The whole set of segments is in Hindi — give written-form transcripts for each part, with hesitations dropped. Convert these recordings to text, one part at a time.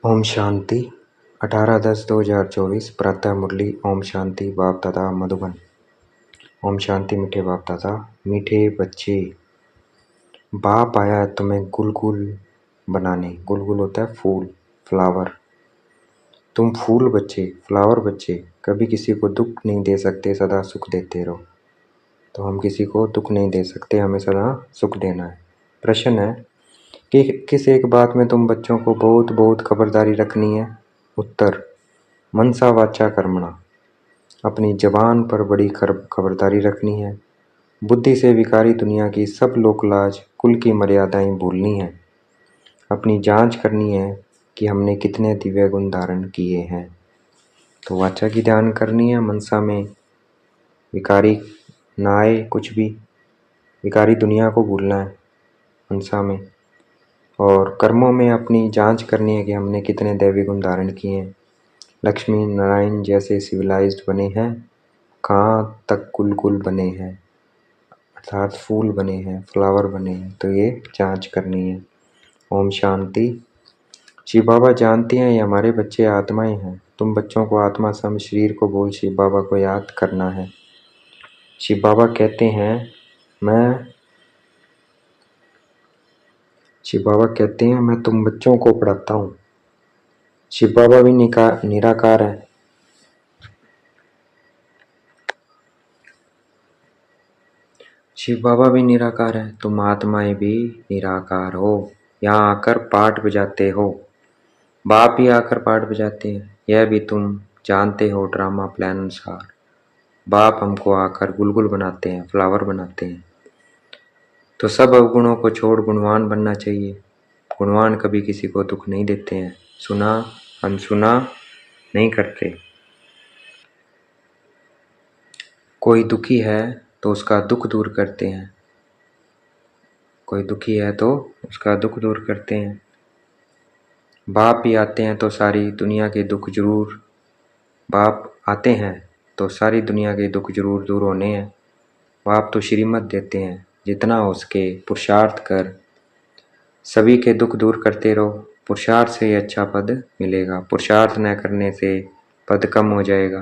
ओम शांति 18-10-2024 प्रातः मुरली। ओम शांति बाप दादा मधुबन। ओम शांति मीठे बाप दादा। मीठे बच्चे, बाप आया है तुम्हें गुलगुल बनाने। गुलगुल होता है फूल, फ्लावर। तुम फूल बच्चे, फ्लावर बच्चे, कभी किसी को दुख नहीं दे सकते, सदा सुख देते रहो। तो हम किसी को दुख नहीं दे सकते, हमें सदा सुख देना है। प्रश्न है कि किस एक बात में तुम बच्चों को बहुत बहुत खबरदारी रखनी है। उत्तर, मनसा वाचा कर्मणा। अपनी जबान पर बड़ी खबरदारी रखनी है। बुद्धि से विकारी दुनिया की सब लोकलाज, कुल की मर्यादाएं भूलनी है। अपनी जांच करनी है कि हमने कितने दिव्य गुण धारण किए हैं। तो वाचा की ध्यान करनी है, मनसा में विकारी ना आए कुछ भी, विकारी दुनिया को भूलना है मनसा में। और कर्मों में अपनी जांच करनी है कि हमने कितने दैवी गुण धारण किए हैं। लक्ष्मी नारायण जैसे सिविलाइज्ड बने हैं, कहाँ तक कुल बने हैं, अर्थात फूल बने हैं, फ्लावर बने हैं। तो ये जांच करनी है। ओम शांति। शिव बाबा जानते हैं ये हमारे बच्चे आत्माएं हैं। तुम बच्चों को आत्मा सम शरीर को बोल शिव बाबा को याद करना है। शिव बाबा कहते हैं मैं तुम बच्चों को पढ़ाता हूँ। शिव बाबा भी निराकार है। शिव बाबा भी निराकार है, तुम आत्माएं भी निराकार हो। यहाँ आकर पाठ बजाते हो, बाप ही आकर पाठ बजाते हैं। यह भी तुम जानते हो ड्रामा प्लान अनुसार। बाप हमको आकर गुलगुल बनाते हैं, फ्लावर बनाते हैं। तो सब अवगुणों को छोड़ गुणवान बनना चाहिए। गुणवान कभी किसी को दुख नहीं देते हैं, सुना अनसुना नहीं करते। कोई दुखी है तो उसका दुख दूर करते हैं, कोई दुखी है तो उसका दुख दूर करते हैं। बाप ही आते हैं तो सारी दुनिया के दुख जरूर, बाप आते हैं तो सारी दुनिया के दुख जरूर दूर होने हैं। बाप तो श्रीमत देते हैं, जितना हो सके पुरुषार्थ कर सभी के दुख दूर करते रहो। पुरुषार्थ से ही अच्छा पद मिलेगा। पुरुषार्थ न करने से पद कम हो जाएगा।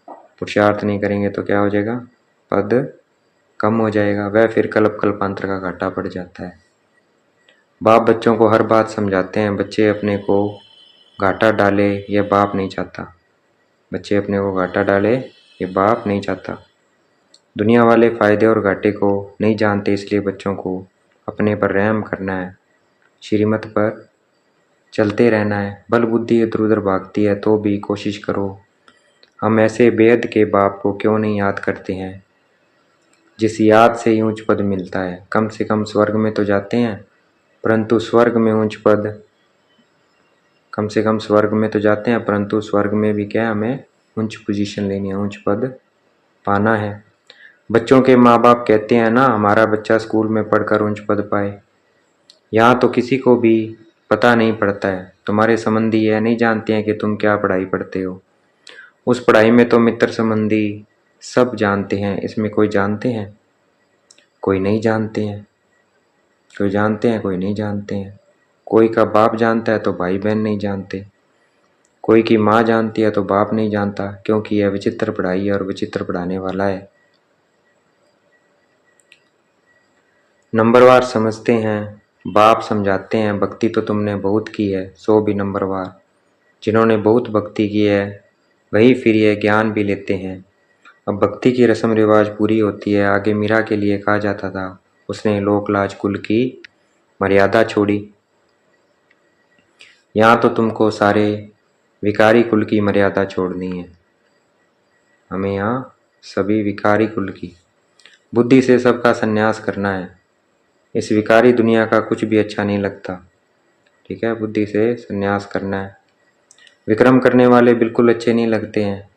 पुरुषार्थ नहीं करेंगे तो क्या हो जाएगा, पद कम हो जाएगा। वह फिर कल्प कल्पांतर का घाटा पड़ जाता है। बाप बच्चों को हर बात समझाते हैं। बच्चे अपने को घाटा डाले यह बाप नहीं चाहता। बच्चे अपने को घाटा डाले ये बाप नहीं चाहता। दुनिया वाले फायदे और घाटे को नहीं जानते, इसलिए बच्चों को अपने पर रहम करना है, श्रीमत पर चलते रहना है। बल बुद्धि इधर उधर भागती है तो भी कोशिश करो। हम ऐसे बेद के बाप को क्यों नहीं याद करते हैं, जिस याद से ही ऊंच पद मिलता है। कम से कम स्वर्ग में तो जाते हैं, परंतु स्वर्ग में ऊंच पद, कम से कम स्वर्ग में तो जाते हैं, परंतु स्वर्ग में भी क्या, हमें ऊंच पोजीशन लेनी है, ऊंच पद पाना है। बच्चों के माँ बाप कहते हैं ना, हमारा बच्चा स्कूल में पढ़कर ऊंच पद पाए। यहाँ तो किसी को भी पता नहीं पड़ता है। तुम्हारे संबंधी यह नहीं जानते हैं कि तुम क्या पढ़ाई पढ़ते हो। उस पढ़ाई में तो मित्र संबंधी सब जानते हैं, इसमें कोई जानते हैं, कोई नहीं जानते हैं। कोई जानते हैं, कोई नहीं जानते हैं। कोई का बाप जानता है तो भाई बहन नहीं जानते। कोई की माँ जानती है तो बाप नहीं जानता, क्योंकि यह विचित्र पढ़ाई है और विचित्र पढ़ाने वाला है। नंबरवार समझते हैं, बाप समझाते हैं भक्ति तो तुमने बहुत की है, सो भी नंबरवार। जिन्होंने बहुत भक्ति की है वही फिर यह ज्ञान भी लेते हैं। अब भक्ति की रस्म रिवाज पूरी होती है। आगे मीरा के लिए कहा जाता था, उसने लोकलाज कुल की मर्यादा छोड़ी। यहाँ तो तुमको सारे विकारी कुल की मर्यादा छोड़नी है। हमें यहाँ सभी विकारी कुल की बुद्धि से सबका संन्यास करना है। इस विकारी दुनिया का कुछ भी अच्छा नहीं लगता, ठीक है, बुद्धि से संन्यास करना है। विक्रम करने वाले बिल्कुल अच्छे नहीं लगते हैं,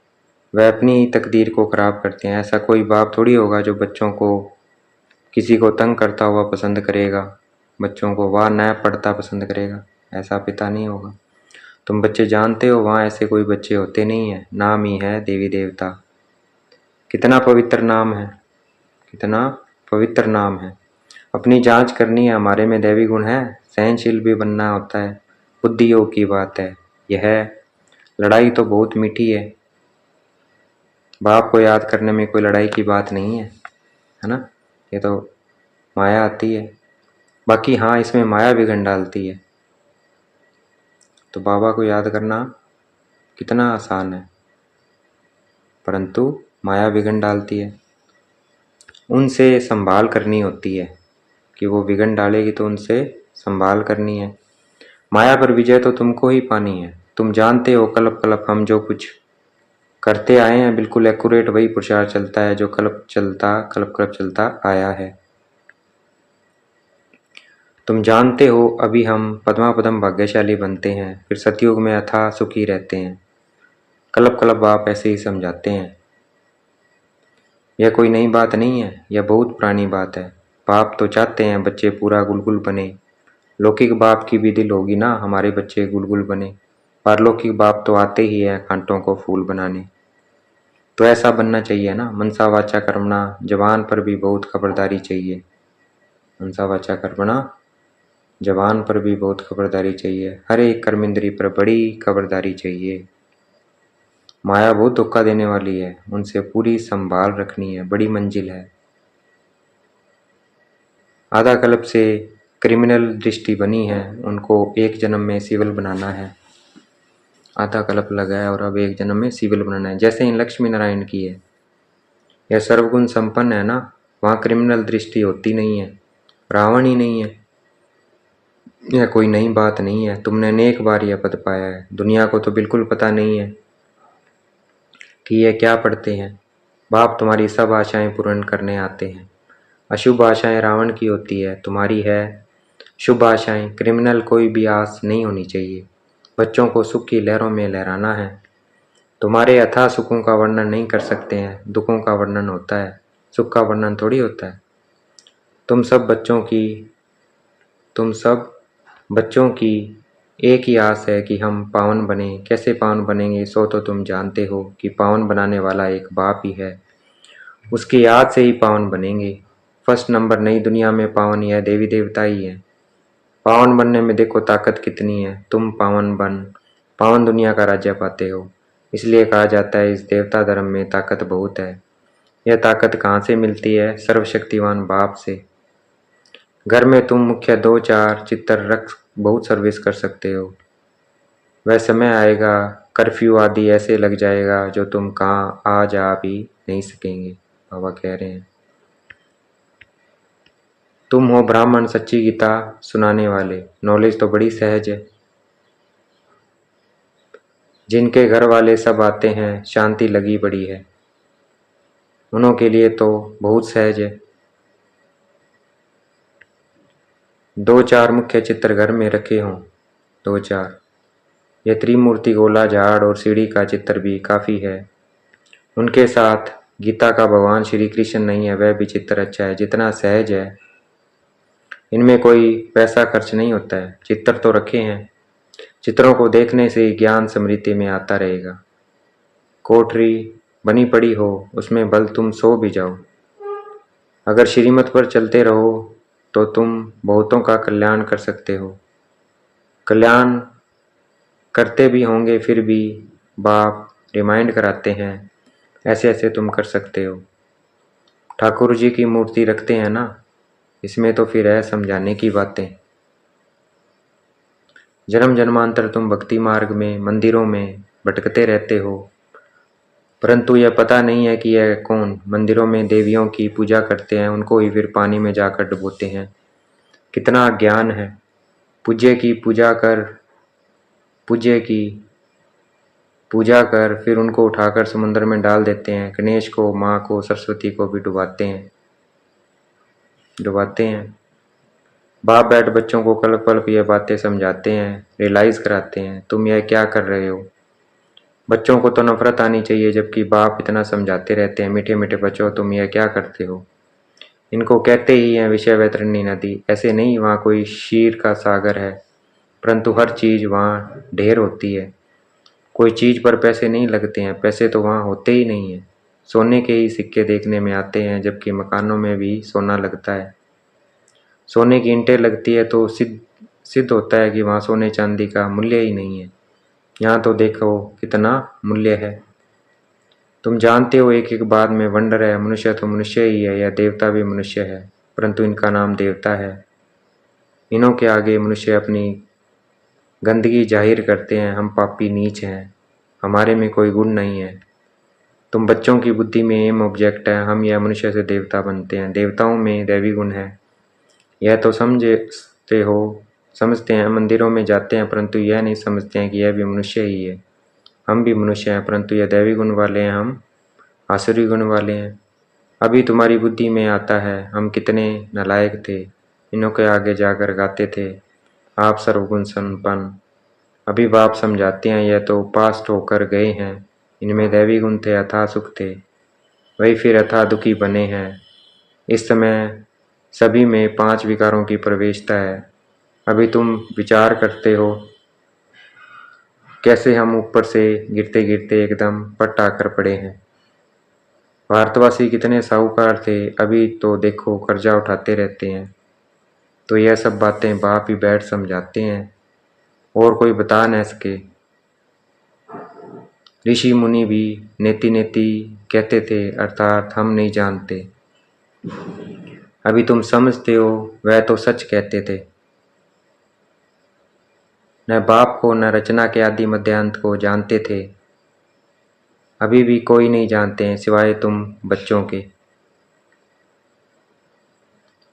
वह अपनी ही तकदीर को खराब करते हैं। ऐसा कोई बाप थोड़ी होगा जो बच्चों को किसी को तंग करता हुआ पसंद करेगा, बच्चों को वह न पढ़ता पसंद करेगा। ऐसा पिता नहीं होगा। तुम बच्चे जानते हो वहाँ ऐसे कोई बच्चे होते नहीं हैं। नाम ही है देवी देवता। कितना पवित्र नाम है, कितना पवित्र नाम है। अपनी जांच करनी है, हमारे में दैवी गुण है। सहनशील भी बनना होता है, बुद्धि योग की बात है। यह लड़ाई तो बहुत मीठी है। बाप को याद करने में कोई लड़ाई की बात नहीं है ना। ये तो माया आती है। बाकी हाँ, इसमें माया विघन डालती है। तो बाबा को याद करना कितना आसान है, परंतु माया विघन डालती है। उनसे संभाल करनी होती है कि वो विघन डालेगी तो उनसे संभाल करनी है। माया पर विजय तो तुमको ही पानी है। तुम जानते हो कलप कलप हम जो कुछ करते आए हैं, बिल्कुल एक्यूरेट वही प्रचार चलता है जो कलप कलप चलता आया है। तुम जानते हो अभी हम पद्मापदम भाग्यशाली बनते हैं, फिर सतयुग में अथाह सुखी रहते हैं। कलप कलप आप ऐसे ही समझाते हैं। यह कोई नई बात नहीं है, यह बहुत पुरानी बात है। बाप तो चाहते हैं बच्चे पूरा गुलगुल बने। लौकिक बाप की भी दिल होगी ना हमारे बच्चे गुलगुल बने। पारलौकिक बाप तो आते ही हैं कांटों को फूल बनाने। तो ऐसा बनना चाहिए ना। मनसा वाचा कर्मणा, जबान पर भी बहुत खबरदारी चाहिए। मनसा वाचा कर्मणा, जबान पर भी बहुत खबरदारी चाहिए। हर एक कर्मेंद्री पर बड़ी खबरदारी चाहिए। माया बहुत धोखा देने वाली है, उनसे पूरी संभाल रखनी है, बड़ी मंजिल है। आधा कल्प से क्रिमिनल दृष्टि बनी है, उनको एक जन्म में सिविल बनाना है। आधा कल्प लगा है और अब एक जन्म में सिविल बनाना है, जैसे इन लक्ष्मी नारायण की है। यह सर्वगुण संपन्न है ना, वहाँ क्रिमिनल दृष्टि होती नहीं है, रावण ही नहीं है। यह कोई नई बात नहीं है, तुमने अनेक बार यह पद पाया है। दुनिया को तो बिल्कुल पता नहीं है कि ये क्या पढ़ते हैं। बाप तुम्हारी सब आशाएं पूर्ण करने आते हैं। अशुभ आशाएं रावण की होती है, तुम्हारी है शुभ आशाएं। क्रिमिनल कोई भी आस नहीं होनी चाहिए। बच्चों को सुख की लहरों में लहराना है। तुम्हारे अथाह सुखों का वर्णन नहीं कर सकते हैं, दुखों का वर्णन होता है, सुख का वर्णन थोड़ी होता है। तुम सब बच्चों की एक ही आस है कि हम पावन बने। कैसे पावन बनेंगे सो तो तुम जानते हो कि पावन बनाने वाला एक बाप ही है, उसकी याद से ही पावन बनेंगे। फर्स्ट नंबर नई दुनिया में पावन यह देवी देवता ही है। पावन बनने में देखो ताकत कितनी है। तुम पावन दुनिया का राज्य पाते हो। इसलिए कहा जाता है इस देवता धर्म में ताकत बहुत है। यह ताकत कहाँ से मिलती है? सर्वशक्तिवान बाप से। घर में तुम मुख्य 2-4 चित्र रख बहुत सर्विस कर सकते हो। वह समय आएगा, कर्फ्यू आदि ऐसे लग जाएगा जो तुम कहाँ आ जा भी नहीं सकेंगे। बाबा कह रहे हैं तुम हो ब्राह्मण सच्ची गीता सुनाने वाले। नॉलेज तो बड़ी सहज है। जिनके घर वाले सब आते हैं शांति लगी बड़ी है, उन्हों के लिए तो बहुत सहज है। 2-4 मुख्य चित्र घर में रखे हों, 2-4। यह त्रिमूर्ति गोला झाड़ और सीढ़ी का चित्र भी काफ़ी है। उनके साथ गीता का भगवान श्री कृष्ण नहीं है, वह भी चित्र अच्छा है। जितना सहज है, इनमें कोई पैसा खर्च नहीं होता है। चित्र तो रखे हैं, चित्रों को देखने से ही ज्ञान स्मृति में आता रहेगा। कोठरी बनी पड़ी हो, उसमें भल तुम सो भी जाओ। अगर श्रीमत पर चलते रहो तो तुम बहुतों का कल्याण कर सकते हो। कल्याण करते भी होंगे, फिर भी बाप रिमाइंड कराते हैं ऐसे ऐसे तुम कर सकते हो। ठाकुर जी की मूर्ति रखते हैं ना, इसमें तो फिर है समझाने की बातें। जन्म जन्मांतर तुम भक्ति मार्ग में मंदिरों में भटकते रहते हो, परंतु यह पता नहीं है कि यह कौन मंदिरों में देवियों की पूजा करते हैं, उनको ही फिर पानी में जाकर डुबोते हैं। कितना ज्ञान है। पूज्य की पूजा कर फिर उनको उठाकर समुद्र में डाल देते हैं। गणेश को, माँ को, सरस्वती को भी डुबाते हैं। बाप बैठ बच्चों को कल्प कल्प ये बातें समझाते हैं, रियलाइज कराते हैं तुम यह क्या कर रहे हो। बच्चों को तो नफरत आनी चाहिए, जबकि बाप इतना समझाते रहते हैं, मीठे मीठे बच्चों तुम यह क्या करते हो। इनको कहते ही हैं विषय वैतरणी नदी। ऐसे नहीं वहाँ कोई शीर का सागर है, परंतु हर चीज़ वहाँ ढेर होती है। कोई चीज़ पर पैसे नहीं लगते हैं, पैसे तो वहाँ होते ही नहीं हैं। सोने के ही सिक्के देखने में आते हैं, जबकि मकानों में भी सोना लगता है। सोने की ईंटें लगती है तो सिद्ध होता है कि वहाँ सोने चांदी का मूल्य ही नहीं है। यहाँ तो देखो कितना मूल्य है। तुम जानते हो एक एक बात में वंडर है, मनुष्य तो मनुष्य ही है, या देवता भी मनुष्य है, परंतु इनका नाम देवता है। इन्हों के आगे मनुष्य अपनी गंदगी जाहिर करते हैं। हम पापी नीच हैं, हमारे में कोई गुण नहीं है। तुम बच्चों की बुद्धि में एम ऑब्जेक्ट है, हम या मनुष्य से देवता बनते हैं। देवताओं में दैवी गुण है, यह तो समझते हैं। मंदिरों में जाते हैं, परंतु यह नहीं समझते हैं कि यह भी मनुष्य ही है। हम भी मनुष्य हैं, परंतु यह दैवी गुण वाले हैं, हम आसुरी गुण वाले हैं। अभी तुम्हारी बुद्धि में आता है हम कितने नालायक थे। इन्हों के आगे जाकर गाते थे आप सर्वगुण संपन्न। अभी बाप समझाते हैं यह तो पास्ट होकर गए हैं। इनमें दैवी गुण थे, अथाह सुख थे, वही फिर अथाह दुखी बने हैं। इस समय सभी में 5 विकारों की प्रवेशता है। अभी तुम विचार करते हो कैसे हम ऊपर से गिरते गिरते एकदम पट आकर पड़े हैं। भारतवासी कितने साहूकार थे, अभी तो देखो कर्जा उठाते रहते हैं। तो यह सब बातें बाप ही बैठ समझाते हैं, और कोई बता न सके। ऋषि मुनि भी नेति नेति कहते थे, अर्थात हम नहीं जानते। अभी तुम समझते हो वह तो सच कहते थे। न बाप को न रचना के आदि मध्यांत को जानते थे। अभी भी कोई नहीं जानते हैं सिवाय तुम बच्चों के।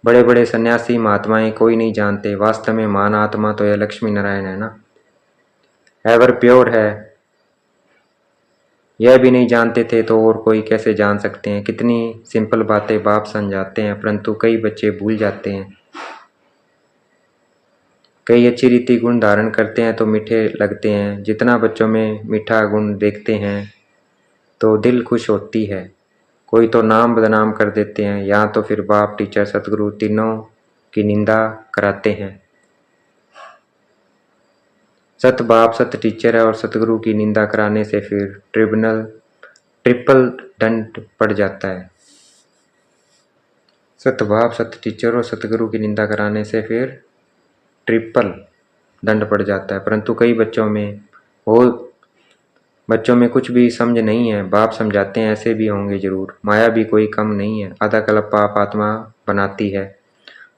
बड़े बड़े सन्यासी महात्माएं कोई नहीं जानते। वास्तव में महान आत्मा तो यह लक्ष्मी नारायण है ना, एवर प्योर है। यह भी नहीं जानते थे तो और कोई कैसे जान सकते हैं। कितनी सिंपल बातें बाप समझाते हैं, परंतु कई बच्चे भूल जाते हैं। कई अच्छी रीति गुण धारण करते हैं तो मीठे लगते हैं। जितना बच्चों में मीठा गुण देखते हैं तो दिल खुश होती है। कोई तो नाम बदनाम कर देते हैं, यहाँ तो फिर बाप टीचर सतगुरु तीनों की निंदा कराते हैं। सत बाप सत टीचर है, और सतगुरु की निंदा कराने से फिर ट्रिपल दंड पड़ जाता है। सत बाप सत टीचर और सतगुरु की निंदा कराने से फिर ट्रिपल दंड पड़ जाता है। परंतु कई बच्चों में कुछ भी समझ नहीं है। बाप समझाते हैं ऐसे भी होंगे जरूर। माया भी कोई कम नहीं है, आधा कल्प पाप आत्मा बनाती है।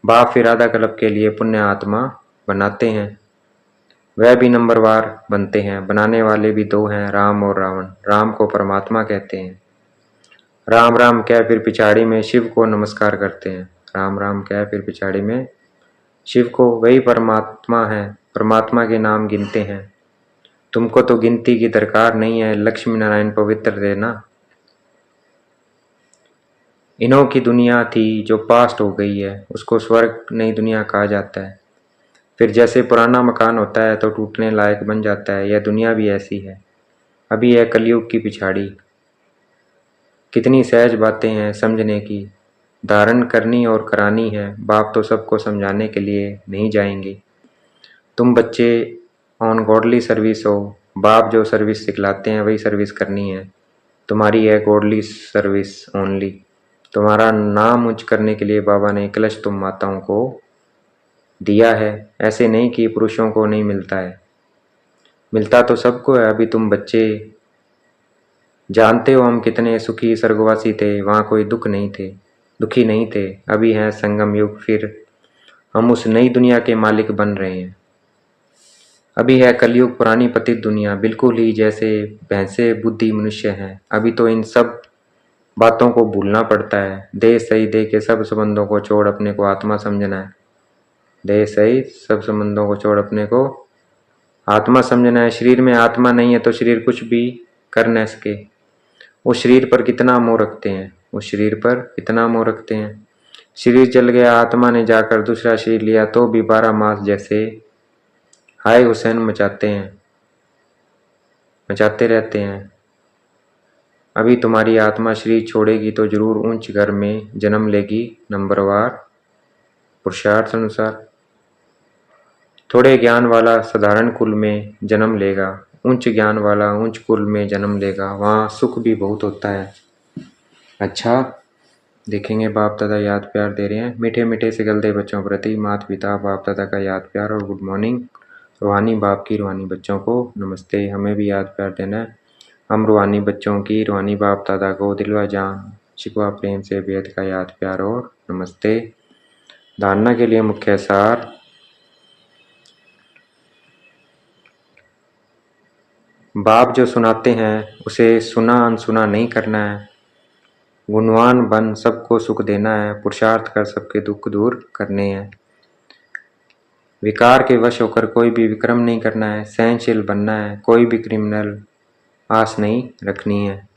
बाप फिर आधा कल्प के लिए पुण्य आत्मा बनाते हैं, वह भी नंबरवार बनते हैं। बनाने वाले भी 2 हैं, राम और रावण। राम को परमात्मा कहते हैं। राम राम कह फिर पिछाड़ी में शिव को नमस्कार करते हैं। राम राम कह फिर पिछाड़ी में शिव को, वही परमात्मा है। परमात्मा के नाम गिनते हैं। तुमको तो गिनती की दरकार नहीं है, लक्ष्मी नारायण पवित्र थे ना। इन्हों की दुनिया थी जो पास्ट हो गई है, उसको स्वर्ग नई दुनिया कहा जाता है। फिर जैसे पुराना मकान होता है तो टूटने लायक बन जाता है, यह दुनिया भी ऐसी है। अभी यह कलयुग की पिछाड़ी। कितनी सहज बातें हैं समझने की, धारण करनी और करानी है। बाप तो सबको समझाने के लिए नहीं जाएंगे। तुम बच्चे ऑन गॉडली सर्विस हो। बाप जो सर्विस सिखलाते हैं वही सर्विस करनी है। तुम्हारी है गॉडली सर्विस ओनली। तुम्हारा नाम उच्च करने के लिए बाबा ने कलश तुम माताओं को दिया है। ऐसे नहीं कि पुरुषों को नहीं मिलता है, मिलता तो सबको है। अभी तुम बच्चे जानते हो हम कितने सुखी स्वर्गवासी थे, वहाँ कोई दुखी नहीं थे। अभी है संगम युग, फिर हम उस नई दुनिया के मालिक बन रहे हैं। अभी है कलयुग, पुरानी पतित दुनिया, बिल्कुल ही जैसे भैंसे बुद्धि मनुष्य हैं। अभी तो इन सब बातों को भूलना पड़ता है। देह सही दे के सब संबंधों को छोड़ अपने को आत्मा समझना है। देह सही सब संबंधों को छोड़ अपने को आत्मा समझना है। शरीर में आत्मा नहीं है तो शरीर कुछ भी कर न सके। उस शरीर पर कितना मोह रखते हैं, उस शरीर पर कितना मोह रखते हैं। शरीर चल गया, आत्मा ने जाकर दूसरा शरीर लिया तो भी 12 मास जैसे हाय हुसैन मचाते रहते हैं। अभी तुम्हारी आत्मा शरीर छोड़ेगी तो जरूर ऊंच घर में जन्म लेगी, नंबरवार पुरुषार्थ अनुसार। थोड़े ज्ञान वाला साधारण कुल में जन्म लेगा, उच्च ज्ञान वाला उच्च कुल में जन्म लेगा, वहाँ सुख भी बहुत होता है। अच्छा देखेंगे, बाप दादा याद प्यार दे रहे हैं। मीठे मीठे से गलते बच्चों प्रति माता पिता बाप दादा का याद प्यार और गुड मॉर्निंग। रूहानी बाप की रूहानी बच्चों को नमस्ते। हमें भी याद प्यार देना है। हम रूहानी बच्चों की रूहानी बाप दादा को दिलवा जान शिकवा प्रेम से बेहद का याद प्यार और नमस्ते। धारणा के लिए मुख्य सार। बाप जो सुनाते हैं उसे सुना अनसुना नहीं करना है। गुणवान बन सबको सुख देना है। पुरुषार्थ कर सबके दुख दूर करने हैं। विकार के वश होकर कोई भी विक्रम नहीं करना है। सहनशील बनना है। कोई भी क्रिमिनल आस नहीं रखनी है।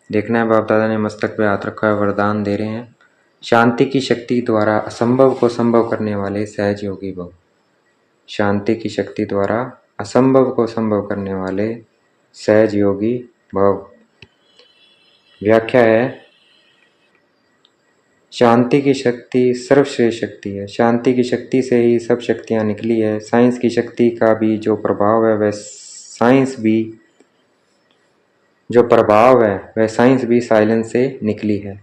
देखना है बाप दादा ने मस्तक पे हाथ रखा है, वरदान दे रहे हैं। शांति की शक्ति द्वारा असंभव को संभव करने वाले सहज योगी भव। शांति की शक्ति द्वारा असंभव को संभव करने वाले सहज योगी भव। व्याख्या है, शांति की शक्ति सर्वश्रेष्ठ शक्ति है। शांति की शक्ति से ही सब शक्तियां निकली है। साइंस की शक्ति का भी जो प्रभाव है वह साइंस भी साइलेंस से निकली है।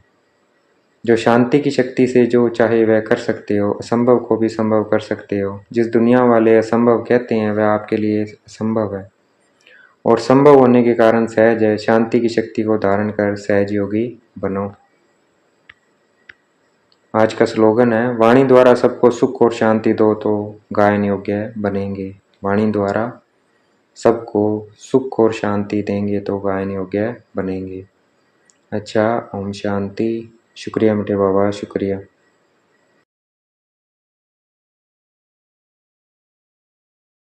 जो शांति की शक्ति से जो चाहे वह कर सकते हो। असंभव को भी संभव कर सकते हो। जिस दुनिया वाले असंभव कहते हैं वह आपके लिए संभव है और संभव होने के कारण सहज है। शांति की शक्ति को धारण कर सहज योगी बनो। आज का स्लोगन है, वाणी द्वारा सबको सुख और शांति दो तो गायन योग्य बनेंगे। वाणी द्वारा सबको सुख और शांति देंगे तो गायन योग्य बनेंगे। अच्छा, ओम शांति। शुक्रिया मीठे बाबा, शुक्रिया।